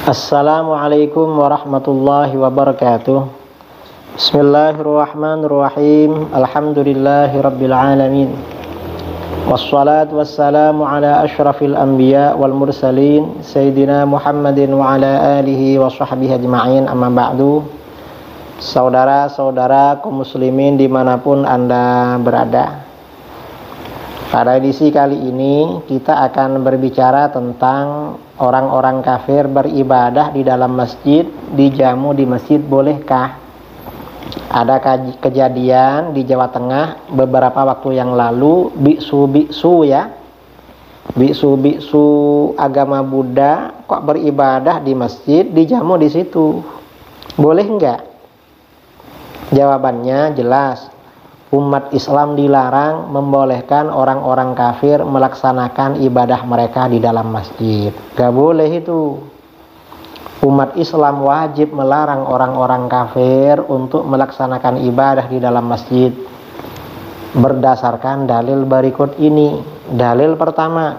Assalamualaikum warahmatullahi wabarakatuh. Bismillahirrahmanirrahim. Alhamdulillahi rabbil alamin. Wassalatu wassalamu ala ashrafil anbiya wal mursalin Sayyidina Muhammadin wa ala alihi wa sahbihi ajma'in, amma ba'du. Saudara-saudara kaum muslimin dimanapun Anda berada, pada edisi kali ini kita akan berbicara tentang orang-orang kafir beribadah di dalam masjid, dijamu di masjid, bolehkah? Ada kejadian di Jawa Tengah beberapa waktu yang lalu, biksu-biksu agama Buddha kok beribadah di masjid, dijamu di situ. Boleh enggak? Jawabannya jelas. Umat Islam dilarang membolehkan orang-orang kafir melaksanakan ibadah mereka di dalam masjid. Gak boleh itu. Umat Islam wajib melarang orang-orang kafir untuk melaksanakan ibadah di dalam masjid berdasarkan dalil berikut ini. Dalil pertama,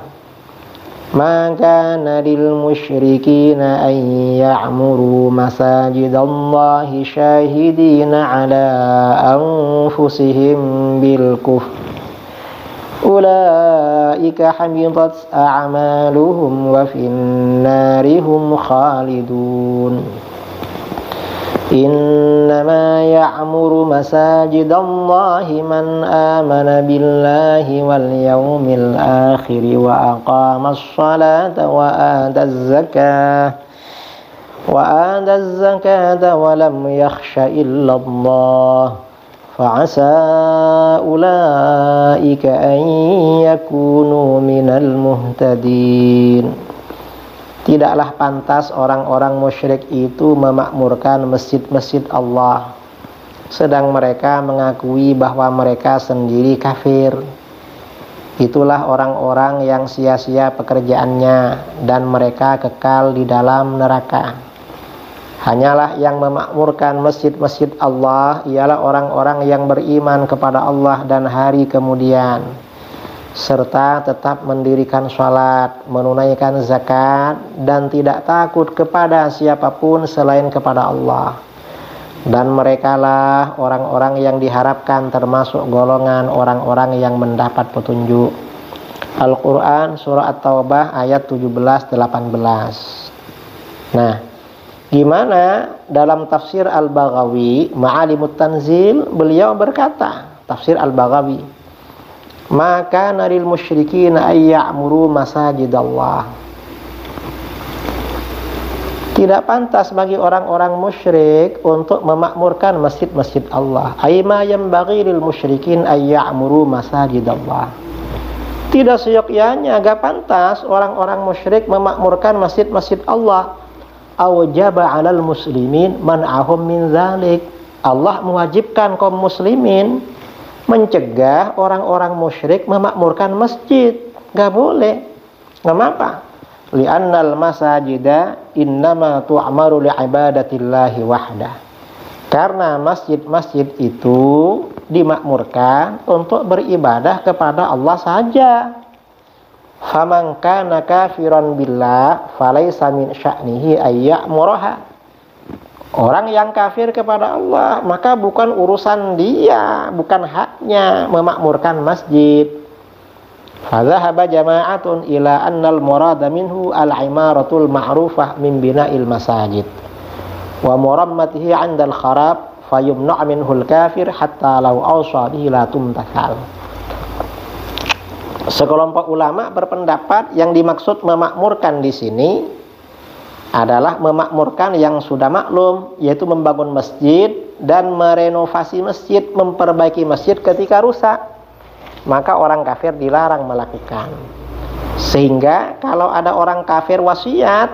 maka nadil musyrikina an ya'muru masajidallahi syahidina ala anfusihim bil kufr ulaika habitat a'maluhum wa finnarihum khalidun. Innama ya'muru masajidallahi man amana billahi wal yawmil akhir wa aqamas salata wa adaz zakata wa lam yakhsha illallah fa'asa ulaika an yakunu minal muhtadin. Tidaklah pantas orang-orang musyrik itu memakmurkan masjid-masjid Allah, sedang mereka mengakui bahwa mereka sendiri kafir. Itulah orang-orang yang sia-sia pekerjaannya dan mereka kekal di dalam neraka. Hanyalah yang memakmurkan masjid-masjid Allah ialah orang-orang yang beriman kepada Allah dan hari kemudian, serta tetap mendirikan sholat, menunaikan zakat, dan tidak takut kepada siapapun selain kepada Allah. Dan merekalah orang-orang yang diharapkan termasuk golongan orang-orang yang mendapat petunjuk. Al-Quran Surah At-Taubah ayat 17-18. Nah, gimana dalam tafsir Al-Baghawi Ma'alimut Tanzil, beliau berkata, tafsir Al-Baghawi, maka naril musyrikin ayya'muru masajidallah. Tidak pantas bagi orang-orang musyrik untuk memakmurkan masjid-masjid Allah. Aima yanbaghi lil musyrikin ayya'muru masajidallah. Tidak seyogyanya, gak pantas orang-orang musyrik memakmurkan masjid-masjid Allah. Awjaba 'alal muslimin man'ahum min zalik. Allah mewajibkan kaum muslimin mencegah orang-orang musyrik memakmurkan masjid. Gak boleh. Kenapa? Li'annal masajida innama tu'maru li'ibadatillahi wahdah. Karena masjid-masjid itu dimakmurkan untuk beribadah kepada Allah saja. Faman kana kafiran billah falaysa min sya'nihi ayya'muraha. Orang yang kafir kepada Allah, maka bukan urusan dia, bukan haknya memakmurkan masjid. Fadhahaba jama'atun ila annal murada minhu al-imaratul ma'rufah min bina'il masajid wa murammatihi 'indal kharab fayumna' minhul kafir hatta law awsa bihi la tumtathal. Sekelompok ulama berpendapat yang dimaksud memakmurkan di sini adalah memakmurkan yang sudah maklum, yaitu membangun masjid dan merenovasi masjid, memperbaiki masjid ketika rusak. Maka orang kafir dilarang melakukan. Sehingga kalau ada orang kafir wasiat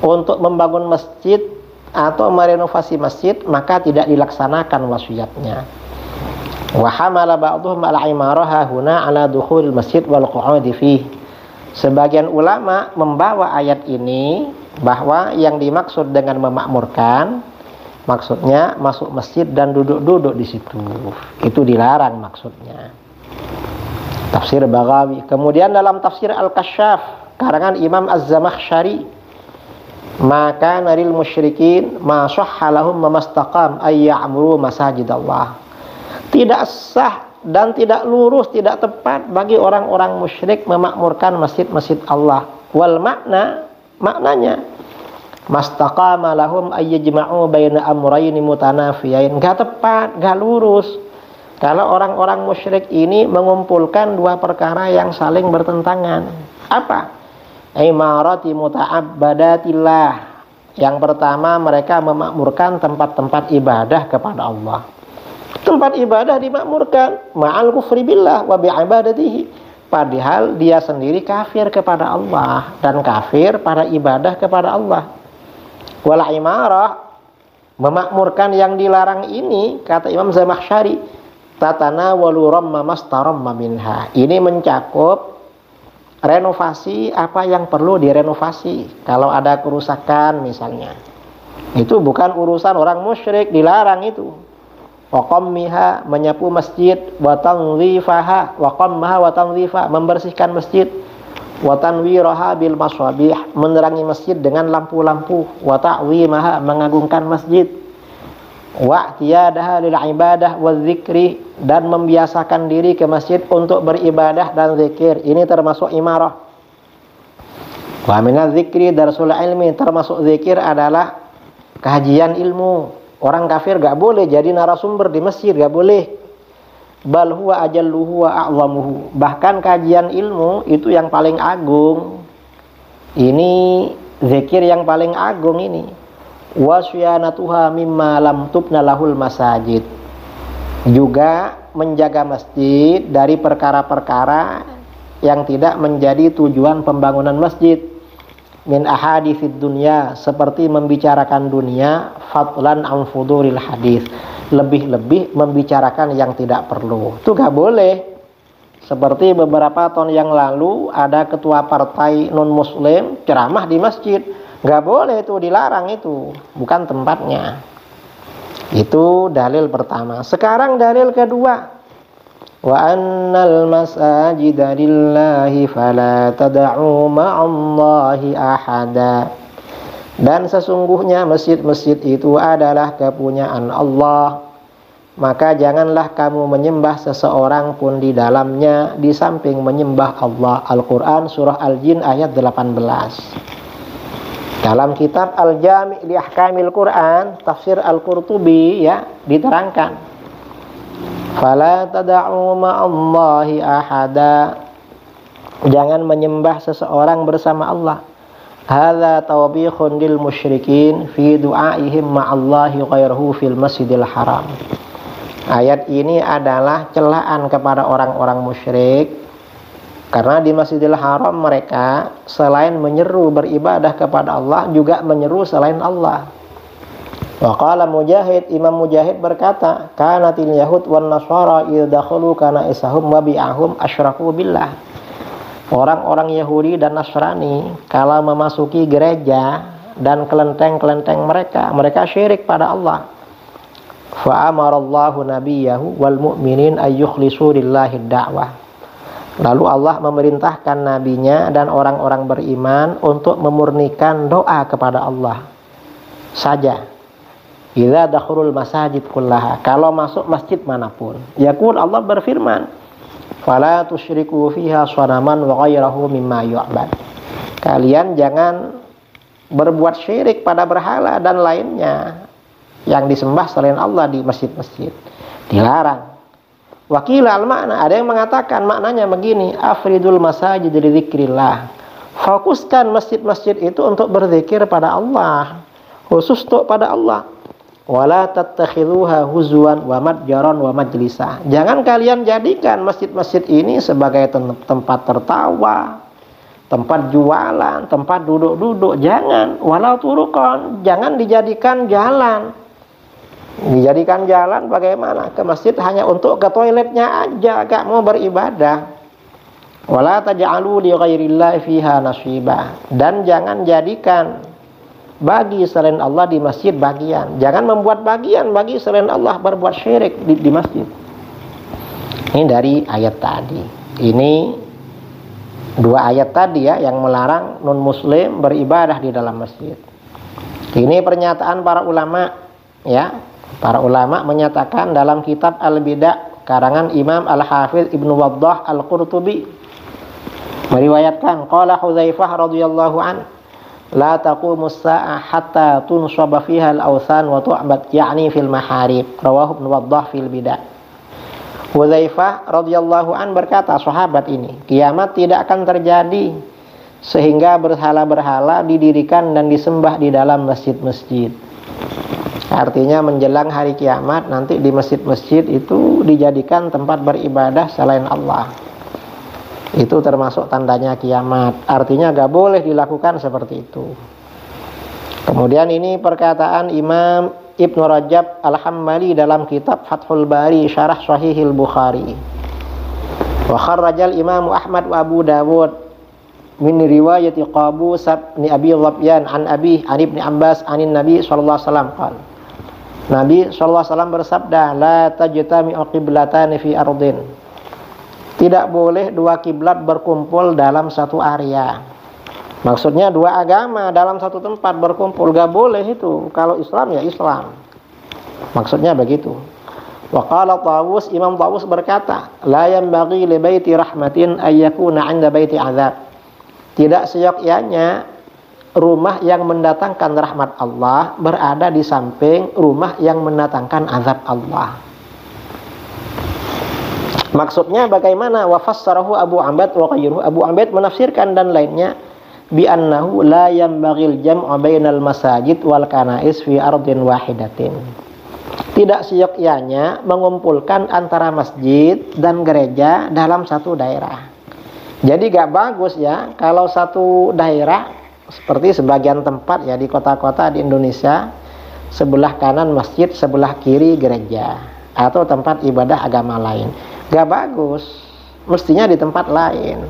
untuk membangun masjid atau merenovasi masjid, maka tidak dilaksanakan wasiatnya. Wa hamala ba'dhum al-imaraha huna ala dukhul masjid wal qu'udi fihi. Sebagian ulama membawa ayat ini bahwa yang dimaksud dengan memakmurkan, maksudnya masuk masjid dan duduk-duduk di situ. Itu dilarang maksudnya. Tafsir Baghawi. Kemudian dalam tafsir Al-Kasyaf karangan Imam Az-Zamakhsyari, maka naril musyrikin ma sahhalahum mamastaqam ay ya'muru masajidallah. Tidak sah dan tidak lurus, tidak tepat bagi orang-orang musyrik memakmurkan masjid-masjid Allah. Wal maknanya mastaqama lahum ay yajma'u baina amrayni mutanafiyain. Enggak tepat, enggak lurus kalau orang-orang musyrik ini mengumpulkan dua perkara yang saling bertentangan. Apa? Imarati muta'abbadatillah. Yang pertama, mereka memakmurkan tempat-tempat ibadah kepada Allah. Tempat ibadah dimakmurkan ma'al kufri billah wa bi'ibadatihi, padahal dia sendiri kafir kepada Allah dan kafir pada ibadah kepada Allah. Wal imarah, memakmurkan yang dilarang ini, kata Imam Zamakhsyari, tatanawalu ramma mastaramma minha. Ini mencakup renovasi apa yang perlu direnovasi. Kalau ada kerusakan misalnya, itu bukan urusan orang musyrik, dilarang itu. Waqammiha, menyapu masjid, wa tanzifaha, waqammaha wa tanzifa, membersihkan masjid, wa tanwiraha bil maswabih, menerangi masjid dengan lampu-lampu, wa ta'zimaha, mengagungkan masjid, wa i'tiyadaha lil ibadah wa dzikri, dan membiasakan diri ke masjid untuk beribadah dan zikir. Ini termasuk imarah. Wa minadz dzikri darsul ilmi, termasuk zikir adalah kajian ilmu. Orang kafir gak boleh jadi narasumber di masjid, gak boleh. Bal huwa ajalluhu wa a'zamuhu, bahkan kajian ilmu itu yang paling agung. Ini zikir yang paling agung ini. Wasyanatuha mimma lam tubna lahul masajid, juga menjaga masjid dari perkara-perkara yang tidak menjadi tujuan pembangunan masjid. Min ahaditsid dunya, seperti membicarakan dunia, fadlan an fuduril hadis, lebih-lebih membicarakan yang tidak perlu. Itu gak boleh. Seperti beberapa tahun yang lalu ada ketua partai non muslim ceramah di masjid. Gak boleh, itu dilarang, itu bukan tempatnya. Itu dalil pertama. Sekarang dalil kedua. Wa annal masajida lillahi fala tad'u ma'allahi ahada. Dan sesungguhnya masjid-masjid itu adalah kepunyaan Allah, maka janganlah kamu menyembah seseorang pun di dalamnya di samping menyembah Allah. Al-Quran surah Al-Jin ayat 18. Dalam kitab Al-Jami' li Ahkamil Quran, tafsir Al-Qurtubi, ya, diterangkan, fala tad'u ma'allahi ahada, jangan menyembah seseorang bersama Allah. Hadza tawbikhun lil musyrikin fi du'aihim ma'allahi ghairahu fil masjidil haram. Ayat ini adalah celaan kepada orang-orang musyrik, karena di Masjidil Haram mereka selain menyeru beribadah kepada Allah, juga menyeru selain Allah. Wa qala Mujahid, Imam Mujahid berkata, kanatil yahud wan nasara idza dakhalu kana isahum wa bi'ahum asyraku billah. Orang-orang Yahudi dan Nasrani kalau memasuki gereja dan kelenteng-kelenteng mereka syirik pada Allah. Fa amarallahu nabiyahu wal mu'minin ay yukhlisu lillahi da'wah. Lalu Allah memerintahkan nabinya dan orang-orang beriman untuk memurnikan doa kepada Allah saja. Idza dakhulul masajid kullaha, kalau masuk masjid manapun. Yaqul, Allah berfirman, fala tusyriku fiha shanaman wa ghayrahu mimma yu'bad. Kalian jangan berbuat syirik pada berhala dan lainnya yang disembah selain Allah di masjid-masjid. Dilarang. Wakil al-makna, ada yang mengatakan maknanya begini, afridul masajid li dzikrillah. Fokuskan masjid-masjid itu untuk berzikir pada Allah, khusus untuk pada Allah. Wala tattakhidhuha huzwan wa madjaran wa majlisa. Jangan kalian jadikan masjid-masjid ini sebagai tempat tertawa, tempat jualan, tempat duduk-duduk. Jangan. Walau turuqan, jangan dijadikan jalan. Dijadikan jalan bagaimana? Ke masjid hanya untuk ke toiletnya aja, gak mau beribadah. Wala taj'alu li ghairillahi fiha nasiba, dan jangan jadikan bagi selain Allah di masjid bagian. Jangan membuat bagian bagi selain Allah berbuat syirik di masjid. Ini dari ayat tadi. Ini dua ayat tadi ya yang melarang non muslim beribadah di dalam masjid. Ini pernyataan para ulama ya. Para ulama menyatakan dalam kitab Al-Bida' karangan Imam Al-Hafidz Ibnu Waddah Al-Qurtubi meriwayatkan qala Hudzaifah radhiyallahu an la taqumus sa'ah hatta tunsaba fiha al-awthan wa tu'bad ya'ni fil maharib, rawahu Ibnu Waddah fil Bida'. Hudzaifah radhiyallahu an berkata, sahabat ini, kiamat tidak akan terjadi sehingga berhala-berhala didirikan dan disembah di dalam masjid-masjid. Artinya menjelang hari kiamat nanti di masjid-masjid itu dijadikan tempat beribadah selain Allah. Itu termasuk tandanya kiamat. Artinya gak boleh dilakukan seperti itu. Kemudian ini perkataan Imam Ibnu Rajab Al-Hambali dalam kitab Fathul Bari Syarah Sahihil Bukhari. Wa kharrajal Imam Ahmad wa Abu Dawud min riwayati Qabus bin Abi Dhabyan an Ibnu Abbas anin Nabi sallallahu alaihi wasallam qala. Nabi sallallahu alaihi wasallam bersabda, la tajtami'u qiblatani fi ardin. Tidak boleh dua kiblat berkumpul dalam satu area. Maksudnya dua agama dalam satu tempat berkumpul, gak boleh itu. Kalau Islam ya Islam. Maksudnya begitu. Wa qala Tawus, Imam Tawus berkata, la yanbaghi li baiti rahmatin ay yakuna 'inda baiti 'adzab. Tidak seyogyanya rumah yang mendatangkan rahmat Allah berada di samping rumah yang mendatangkan azab Allah. Maksudnya bagaimana? Wa fassarahu Abu Ambad wa ghayruhu. Abu Ambad menafsirkan dan lainnya bi annahu la yanbaghil jam'u bainal masajid wal kanais fi ardin wahidatin. Tidak seyogyanya mengumpulkan antara masjid dan gereja dalam satu daerah. Jadi gak bagus ya kalau satu daerah seperti sebagian tempat ya di kota-kota di Indonesia, sebelah kanan masjid, sebelah kiri gereja atau tempat ibadah agama lain. Gak bagus, mestinya di tempat lain.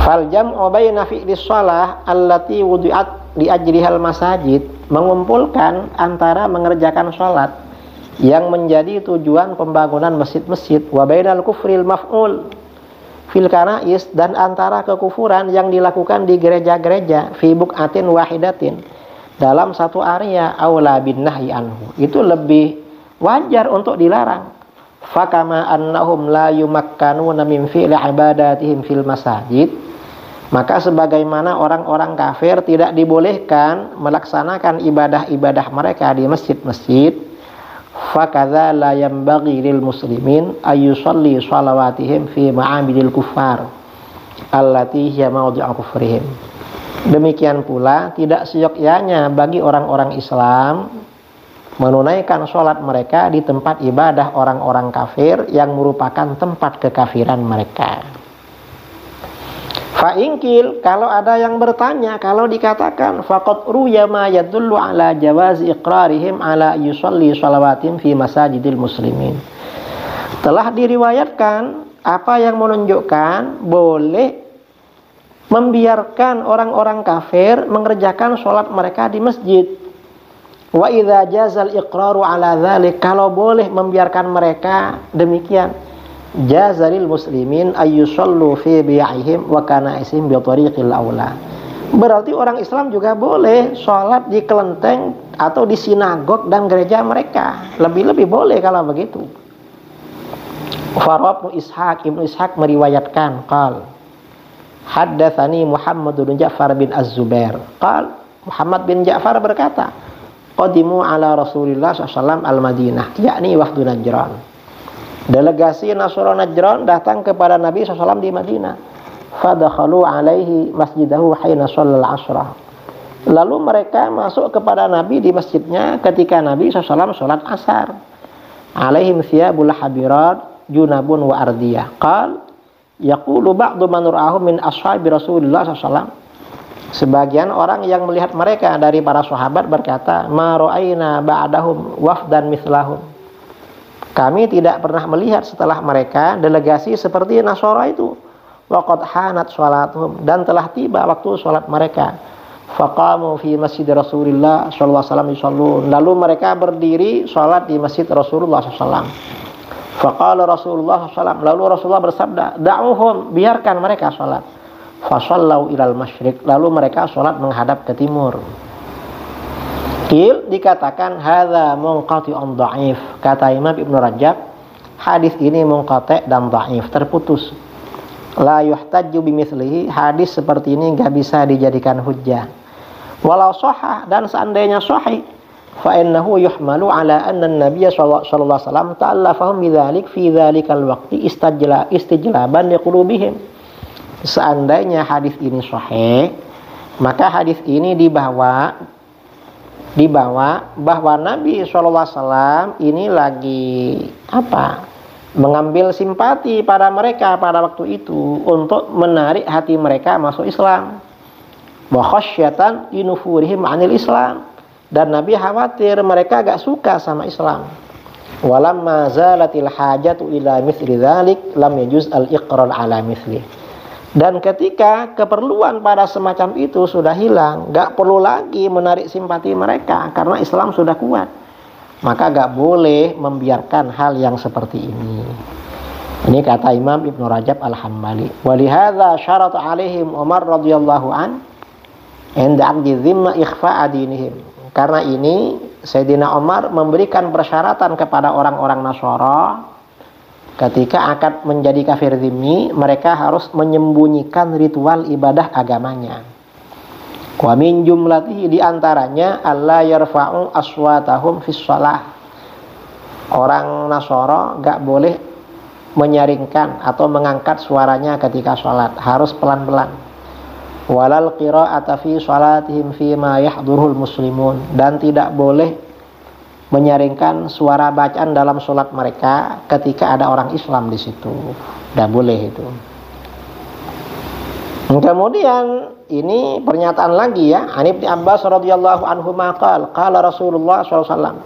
Fal jam'u baina fi'lis shalah allati wudi'at li ajrihal masajid, mengumpulkan antara mengerjakan sholat yang menjadi tujuan pembangunan masjid-masjid, wa bainal kufril maf'ul fil kanais, dan antara kekufuran yang dilakukan di gereja-gereja fi buq'atin wahidatin, dalam satu area, aula bin nahyi anhu, itu lebih wajar untuk dilarang. Fakama annahum la yumakkanuna min fi'li ibadatihim fil masajid, maka sebagaimana orang-orang kafir tidak dibolehkan melaksanakan ibadah-ibadah mereka di masjid-masjid, fakadza la yanbaghi lil muslimin ayyusalli shalawatihim fi ma'abidil kuffar allati hiya mawdi'u kufrihim. Demikian pula tidak seyogyanya bagi orang-orang Islam menunaikan sholat mereka di tempat ibadah orang-orang kafir yang merupakan tempat kekafiran mereka. Fa'ingkil, kalau ada yang bertanya, kalau dikatakan faqad ruya ma yadullu ala jawazi iqrarihim ala yusalli shalawatin fi masajidil muslimin. Telah diriwayatkan apa yang menunjukkan boleh membiarkan orang-orang kafir mengerjakan sholat mereka di masjid. Wa idza jazal iqraru ala dzalik, kalau boleh membiarkan mereka demikian, jazalil muslimin ayyusallu fi bi'ihim wa kana'isihim bi tariqil aula. Berarti orang Islam juga boleh sholat di kelenteng atau di sinagog dan gereja mereka. Lebih-lebih boleh kalau begitu. Farab Ibnu Ishaq meriwayatkan qal haddatsani Muhammad bin Ja'far bin Az-Zubair qal, Muhammad bin Ja'far berkata, qadimu ala Rasulillah SAW al-Madinah, yakni wafdu Najran. Delegasi Nasrani Najran datang kepada Nabi SAW di Madinah. Fadakhalu alaihi masjidahu hina shallal asrah. Lalu mereka masuk kepada Nabi di masjidnya ketika Nabi SAW sholat asar. Alaihim thiyabul habirat junabun wa ardiyah. Qal yaqulu ba'du man ra'ahum min ashabi Rasulullah SAW. Sebagian orang yang melihat mereka dari para sahabat berkata, ma ra'ayna ba'dahum wafdan mithlahum. Kami tidak pernah melihat setelah mereka delegasi seperti Nasara itu. Waqad hanat sholatuhum, dan telah tiba waktu sholat mereka. Faqamu fi masjid Rasulullah sallallahu alaihi wasallam, lalu mereka berdiri sholat di masjid Rasulullah sallallahu. Faqala Rasulullah sallallahu, lalu Rasulullah bersabda, da'uhum, biarkan mereka sholat. Fasallau ilal masyriq, lalu mereka sholat menghadap ke timur. Dikatakan hadza munqati'un dhaif, kata Imam Ibnu Rajab, hadis ini munqati' dan dhaif, terputus. La yuhtajju bimithlihi, hadis seperti ini enggak bisa dijadikan hujjah. Walau shahah, dan seandainya sahih, fa innahu yuhmalu ala anna an-nabiy sallallahu alaihi wasallam ta'allafahum bidzalik fi dzalikal waqti istijlaban liqulubihim. Seandainya hadis ini sahih, maka hadis ini dibawa bahwa Nabi SAW ini lagi mengambil simpati pada mereka pada waktu itu untuk menarik hati mereka masuk Islam. Wa khasyatan inufurihim anil Islam, dan Nabi khawatir mereka agak suka sama Islam. Walamma zalatil hajatu ila mithli dzalik lam yajuz al-iqrar ala mithli. Dan ketika keperluan pada semacam itu sudah hilang, gak perlu lagi menarik simpati mereka karena Islam sudah kuat, maka gak boleh membiarkan hal yang seperti ini. Ini kata Imam Ibnu Rajab Al-Hambali. Walihadza syarata alaihim Umar radhiyallahu an inda aqdi dhimma ikhfa dinihim. Karena ini Sayyidina Umar memberikan persyaratan kepada orang-orang Nasara, ketika akan menjadi kafir dhimmi, mereka harus menyembunyikan ritual ibadah agamanya. Wa min jumlatihi, diantaranya alla yarfa'u aswatahum fis shalah. Orang Nasara gak boleh menyaringkan atau mengangkat suaranya ketika sholat, harus pelan-pelan. Walal qira'ata fi shalatihim fi ma yahdurul muslimun, dan tidak boleh menyaringkan suara bacaan dalam sholat mereka ketika ada orang Islam di situ. Tidak boleh itu. Kemudian ini pernyataan lagi ya. An Ibnu Abbas radhiyallahu anhu maqal qala Rasulullah SAW,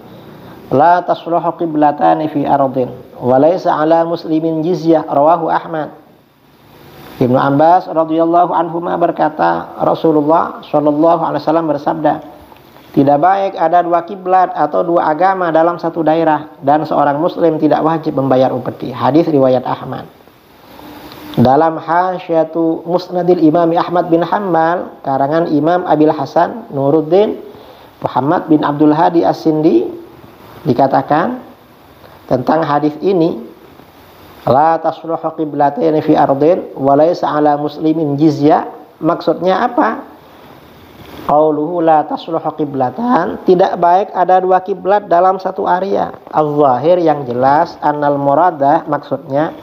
la tasluhu qiblatani fi ardin wa laysa ala muslimin jizyah, rawahu Ahmad. Ibnu Abbas radhiyallahu anhu berkata, Rasulullah SAW bersabda, tidak baik ada dua kiblat atau dua agama dalam satu daerah, dan seorang muslim tidak wajib membayar upeti. Hadis riwayat Ahmad. Dalam Hasyiatu Musnadil Imam Ahmad bin Hanbal karangan Imam Abil Hasan Nuruddin Muhammad bin Abdul Hadi As-Sindi dikatakan tentang hadis ini, la tasluhu qiblataini fi ardin wa laysa ala muslimin jizyah. Maksudnya apa? Qauluhu la tasluhu qiblatan, tidak baik ada dua kiblat dalam satu area. Al-zahir, yang jelas, annal muradah, maksudnya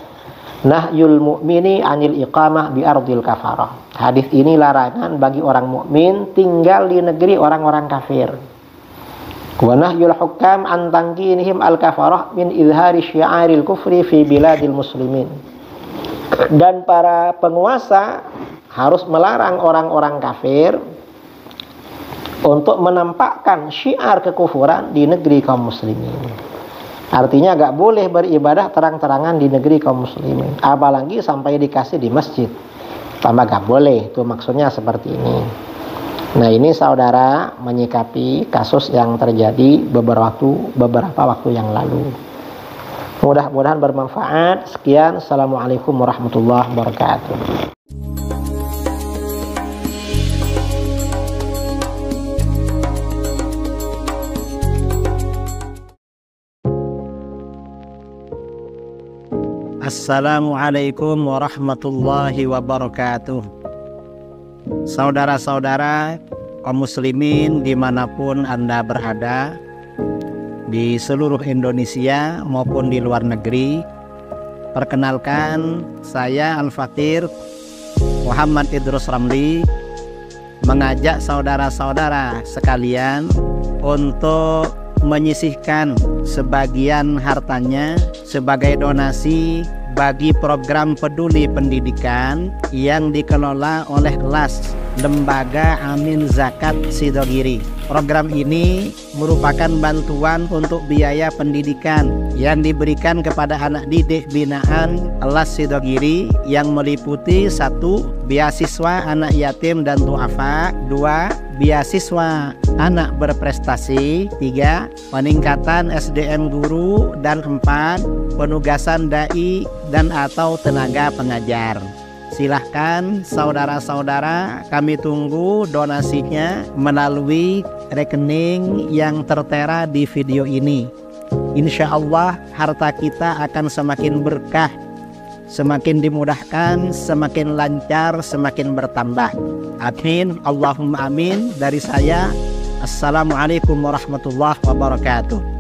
nahyul mu'mini anil iqamah bi ardil kafarah. Hadis ini larangan bagi orang mukmin tinggal di negeri orang-orang kafir. Wa nahyul hukam an tanqinihim al kafarah min izhari syiaril kufri fi biladil muslimin. Dan para penguasa harus melarang orang-orang kafir untuk menampakkan syiar kekufuran di negeri kaum muslimin. Artinya gak boleh beribadah terang-terangan di negeri kaum muslimin, apalagi sampai dikasih di masjid, tambah gak boleh. Itu maksudnya seperti ini. Nah, ini saudara menyikapi kasus yang terjadi beberapa waktu yang lalu. Mudah-mudahan bermanfaat. Sekian, assalamualaikum warahmatullahi wabarakatuh. Assalamualaikum warahmatullahi wabarakatuh. Saudara-saudara kaum muslimin dimanapun Anda berada, di seluruh Indonesia maupun di luar negeri, perkenalkan, saya Al-Fakir Muhammad Idrus Ramli mengajak saudara-saudara sekalian untuk menyisihkan sebagian hartanya sebagai donasi bagi program peduli pendidikan yang dikelola oleh LAS, Lembaga Amin Zakat Sidogiri. Program ini merupakan bantuan untuk biaya pendidikan yang diberikan kepada anak didik binaan Kelas Sidogiri yang meliputi 1. Beasiswa anak yatim dan duafa, 2. Beasiswa anak berprestasi, 3. Peningkatan SDM guru, dan 4. Penugasan dai dan atau tenaga pengajar. Silahkan saudara-saudara, kami tunggu donasinya melalui rekening yang tertera di video ini. Insya Allah harta kita akan semakin berkah, semakin dimudahkan, semakin lancar, semakin bertambah. Amin, Allahumma amin. Dari saya, Assalamualaikum warahmatullahi wabarakatuh.